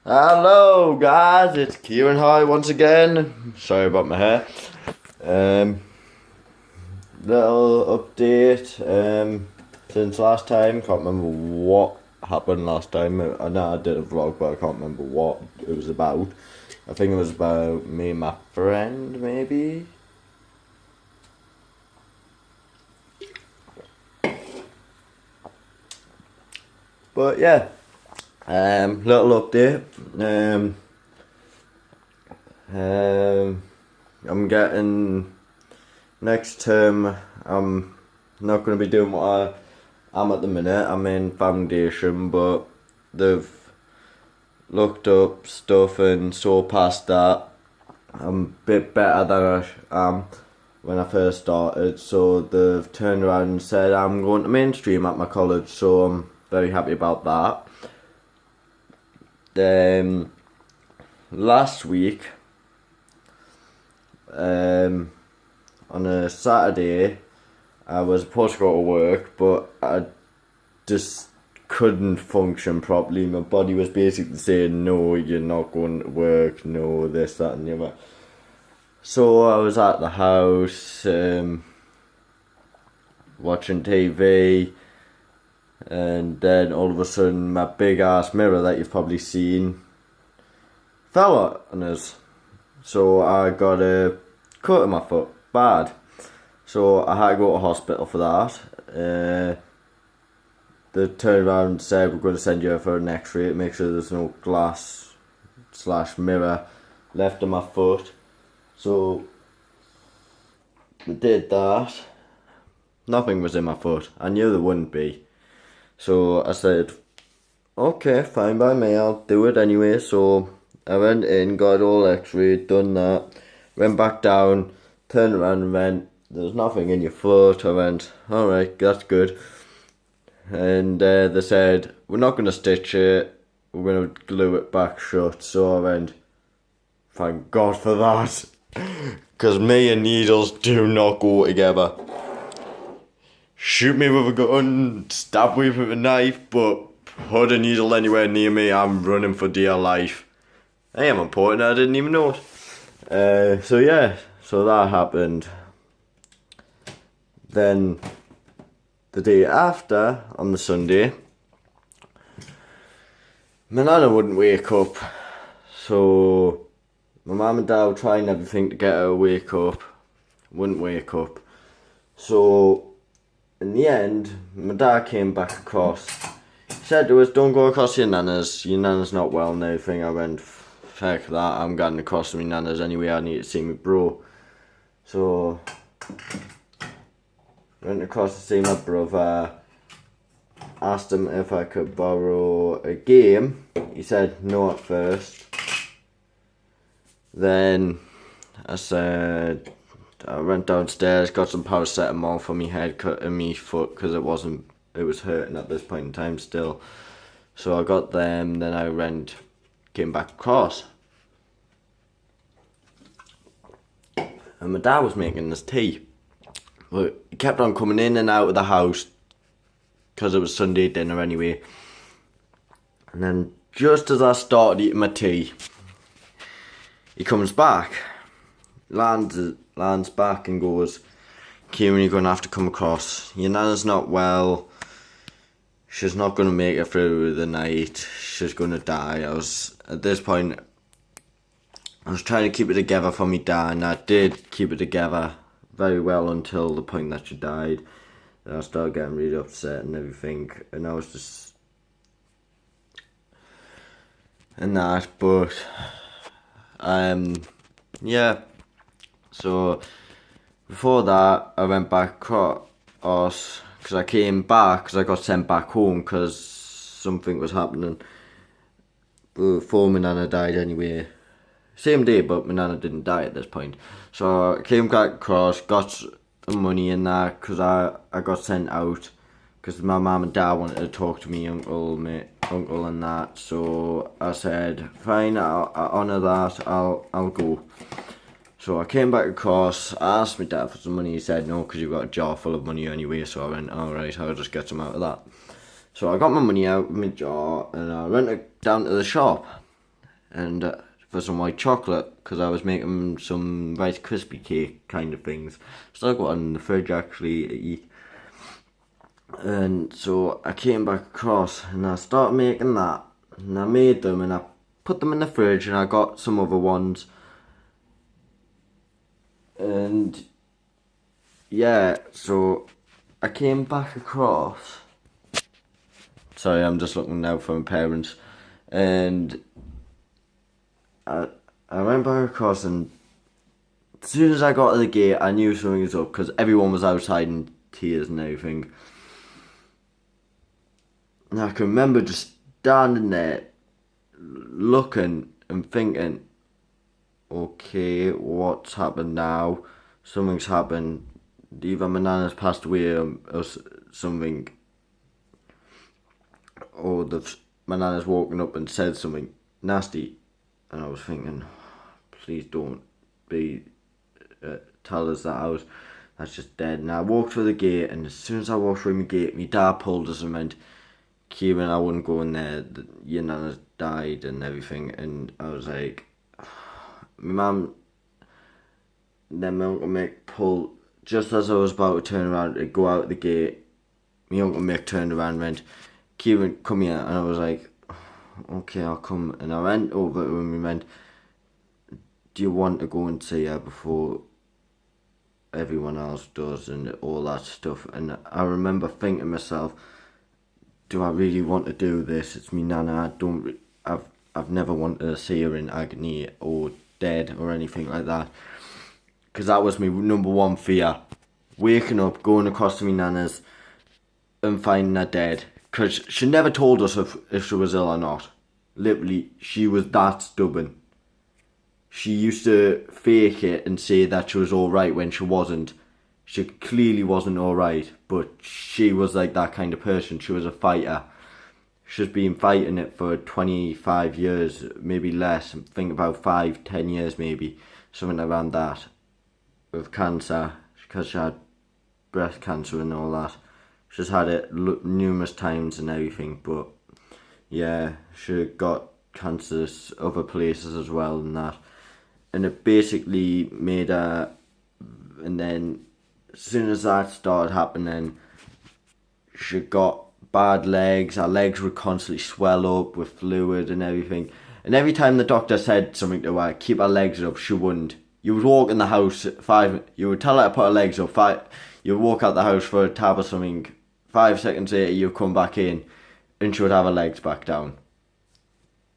Hello guys, it's Kieran High once again. Sorry about my hair. Little update. Since last time, can't remember what happened last time. I know I did a vlog, but I can't remember what it was about. I think it was about me and my friend, maybe. But yeah, little update. I'm getting next term. I'm not going to be doing what I am at the minute. I'm in foundation, but they've looked up stuff and saw past that. I'm a bit better than I am when I first started, so they've turned around and said I'm going to mainstream at my college, so I'm very happy about that. Then last week, on a Saturday, I was supposed to go to work, but I just couldn't function properly. My body was basically saying, no, you're not going to work, no, this, that and the other. So I was at the house, watching TV, and then all of a sudden my big ass mirror that you've probably seen fell on us. So I got a cut in my foot, bad. So I had to go to hospital for that. They turned around and said we're going to send you for an x-ray to make sure there's no glass / mirror left on my foot. So we did that. Nothing was in my foot. I knew there wouldn't be. So I said, okay, fine by me, I'll do it anyway. So I went in, got all x-rayed, done that, went back down, turned around and went, there's nothing in your foot. I went, alright, that's good. And they said, we're not going to stitch it, we're going to glue it back shut. So I went, thank God for that. Because me and needles do not go together. Shoot me with a gun, stab me with a knife, but put a needle anywhere near me, I'm running for dear life. I am important, I didn't even know it. So yeah, so that happened. Then the day after, on the Sunday, my nana wouldn't wake up. So my mum and dad were trying everything to get her to wake up. Wouldn't wake up. So in the end, my dad came back across. He said to us, don't go across your nana's not well and everything. I went, fuck that, I'm getting across to my nana's anyway, I need to see my bro. So went across to see my brother, asked him if I could borrow a game. He said no at first. Then I said, I went downstairs, got some paracetamol for me head cut and me foot because it was hurting at this point in time still. So I got them, then I came back across. And my dad was making this tea. But he kept on coming in and out of the house because it was Sunday dinner anyway. And then just as I started eating my tea, he comes back, lands back and goes, Kieran, you're going to have to come across. Your nana's not well. She's not going to make it through the night. She's going to die. At this point, I was trying to keep it together for me dad, and I did keep it together very well until the point that she died. And I started getting really upset and everything, and I was just and that, but yeah. So before that, I went back across because I came back because I got sent back home because something was happening before my nana died anyway. Same day, but my nana didn't die at this point. So I came back across, got the money in that because I got sent out because my mum and dad wanted to talk to me, uncle and that. So I said, fine, I honour that, I'll go. So I came back across, I asked my dad for some money, he said no because you've got a jar full of money anyway. So I went, alright, I'll just get some out of that. So I got my money out of my jar and I went down to the shop. and for some white chocolate, because I was making some Rice Krispie cake kind of things. Still got one in the fridge actually to eat. And so I came back across and I started making that, and I made them and I put them in the fridge, and I got some other ones. And yeah, so I came back across. Sorry, I'm just looking now for my parents. And I went back across, and as soon as I got to the gate, I knew something was up, because everyone was outside in tears and everything. And I can remember just standing there, looking and thinking, okay, what's happened now? Something's happened. Either my nana's passed away or something. Or my nana's woken up and said something nasty. And I was thinking, please don't tell us that that's just dead. And I walked through the gate, and as soon as I walked through the gate, my dad pulled us and went, Kieran, I wouldn't go in there, your nana's died and everything. And I was like, my mum, then my Uncle Mick pulled, just as I was about to turn around to go out the gate, my Uncle Mick turned around and went, Kieran, come here. And I was like, okay, I'll come. And I went over to him and went, do you want to go and see her before everyone else does and all that stuff? And I remember thinking to myself, do I really want to do this? It's me nana. I've never wanted to see her in agony or dead or anything like that, because that was my number one fear, waking up, going across to me nana's and finding her dead, because she never told us if she was ill or not. Literally, she was that stubborn. She used to fake it and say that she was alright when she wasn't. She clearly wasn't alright, but she was like that kind of person. She was a fighter. She's been fighting it for 25 years, maybe less. I think about 5-10 years maybe, something around that, with cancer, because she had breast cancer and all that. She's had it numerous times and everything, but yeah, she got cancer other places as well and that. And it basically made her, and then as soon as that started happening, she got bad legs. Her legs would constantly swell up with fluid and everything. And every time the doctor said something to her, keep her legs up, she wouldn't. You would walk in the house, you would tell her to put her legs up, you would walk out the house for a tab or something, 5 seconds later you'd come back in and she would have her legs back down.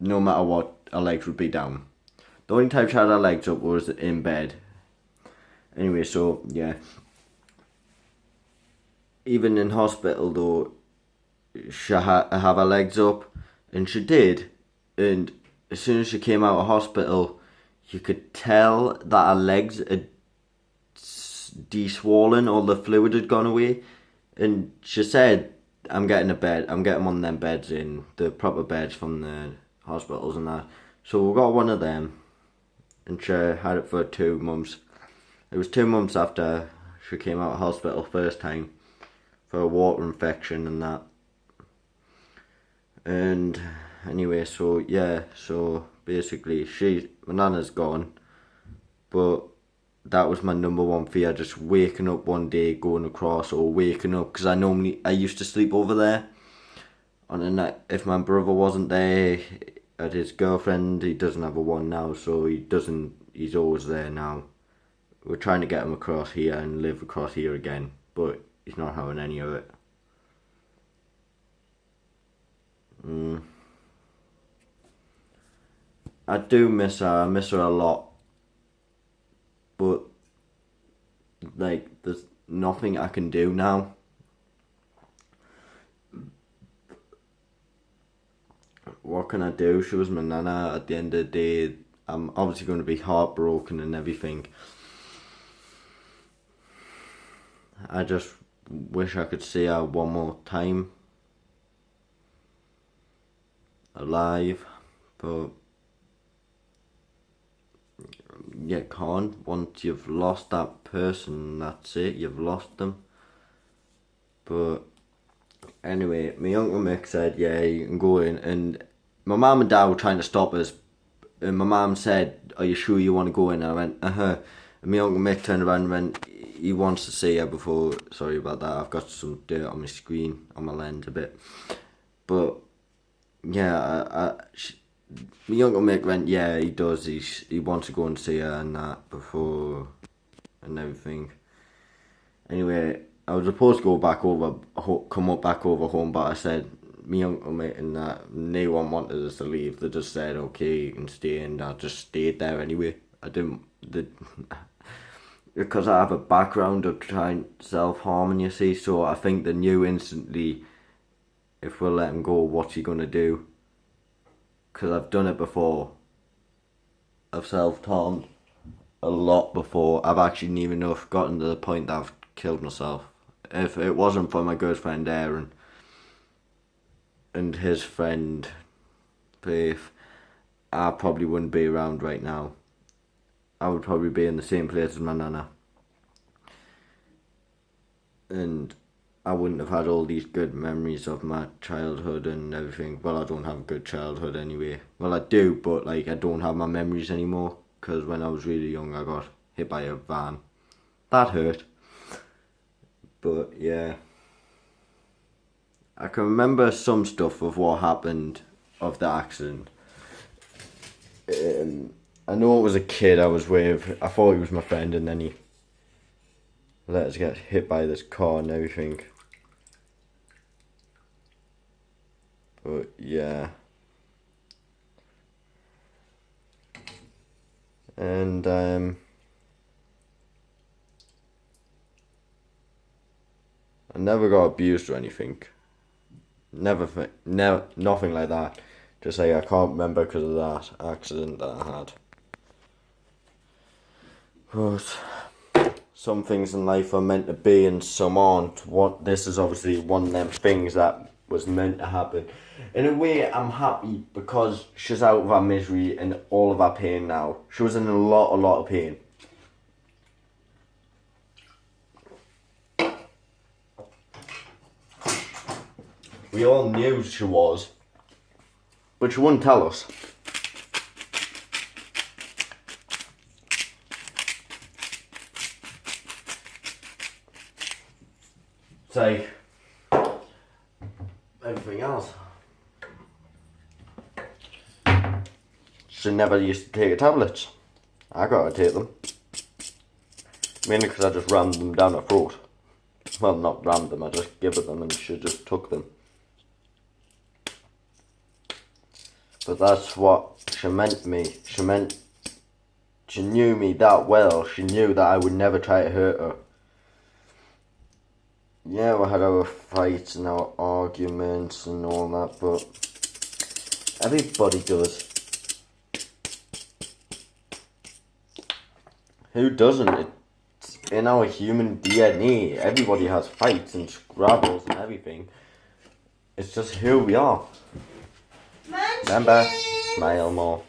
No matter what, her legs would be down. The only time she had her legs up was in bed. Anyway, so yeah. Even in hospital though, she had to have her legs up, and she did. And as soon as she came out of hospital, you could tell that her legs had de-swollen, all the fluid had gone away. And she said, I'm getting one of them beds in, the proper beds from the hospitals and that. So we got one of them, and she had it for 2 months. It was 2 months after she came out of hospital first time for a water infection and that. And anyway, so yeah, so basically my nana's gone, but that was my number one fear, just waking up one day, going across, or waking up, because I used to sleep over there on a night. If my brother wasn't there at his girlfriend, he doesn't have a one now, so he's always there now. We're trying to get him across here and live across here again, but he's not having any of it. I do miss her. I miss her a lot, but like there's nothing I can do now. What can I do? She was my nana. At the end of the day, I'm obviously going to be heartbroken and everything. I just wish I could see her one more time alive, but you can't. Once you've lost that person, that's it, you've lost them. But anyway, my Uncle Mick said, yeah, you can go in, and my mum and dad were trying to stop us and my mum said, "Are you sure you want to go in?" And I went, "Uh-huh." And my Uncle Mick turned around and went, "He wants to see her before." Sorry about that, I've got some dirt on my screen, on my lens a bit. But, yeah, my Uncle Mick went, "Yeah, he does, he wants to go and see her and that before, and everything." Anyway, I was supposed to go back over, back over home, but I said, me Uncle Mick and that, no one wanted us to leave. They just said, "Okay, you can stay," and I just stayed there anyway. I didn't, because I have a background of trying self-harming, you see, so I think they knew instantly, if we let him go, what's he going to do? Because I've done it before. I've self-harmed a lot before. I've actually near enough gotten to the point that I've killed myself. If it wasn't for my good friend Aaron and his friend Faith, I probably wouldn't be around right now. I would probably be in the same place as my nana. And I wouldn't have had all these good memories of my childhood and everything. Well, I don't have a good childhood anyway. Well, I do, but like I don't have my memories anymore. Because when I was really young, I got hit by a van. That hurt. But yeah. I can remember some stuff of what happened of the accident. I know it was a kid I was with. I thought he was my friend, and then he let us get hit by this car and everything. But yeah. And I never got abused or anything. Never, nothing like that. Just say I can't remember because of that accident that I had. But some things in life are meant to be and some aren't. This is obviously one of them things that was meant to happen. In a way, I'm happy because she's out of her misery and all of her pain now. She was in a lot of pain. We all knew she was, but she wouldn't tell us. It's like everything else. She never used to take her tablets. I got to take them. Mainly because I just rammed them down her throat. Well, not rammed them, I just gave her them and she just took them. But that's what she meant to me. She knew me that well. She knew that I would never try to hurt her. Yeah, we had our fights and our arguments and all that, but everybody does. Who doesn't? It's in our human DNA. Everybody has fights and scrabbles and everything. It's just who we are. Remember, smile more.